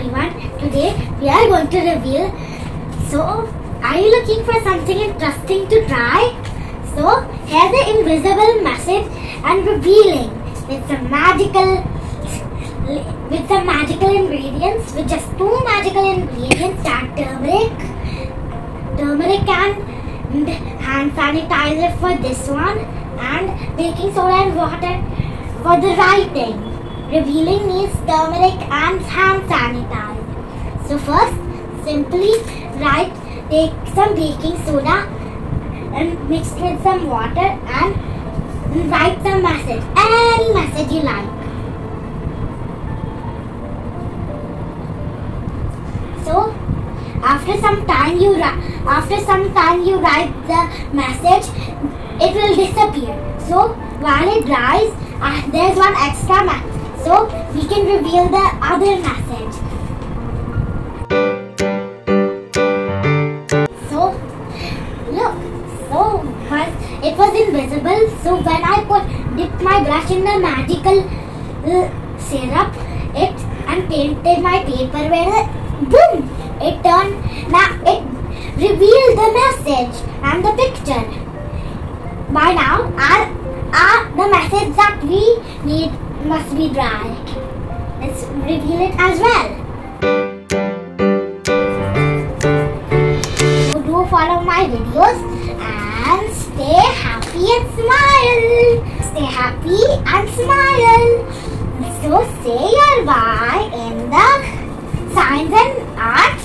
everyone. Today we are going to reveal. So, are you looking for something interesting to try? So, here's the invisible message and revealing with some magical ingredients. With just 2 magical ingredients, that turmeric and hand sanitizer for this one, and baking soda and water for the writing. Revealing needs turmeric and hand sanitizer. So first, simply take some baking soda and mix it with some water and write some message, any message you like. So after some time you write the message, it will disappear. So while it dries, there's one extra message. So we can reveal the other message. So look, it was invisible. So when I dipped my brush in the magical syrup, and painted my paper with it, boom! It revealed the message and the picture. By now, the message that we need must be dry. Let's reveal it as well. So do follow my videos and stay happy and smile. Stay happy and smile. So say your bye in the Science and Art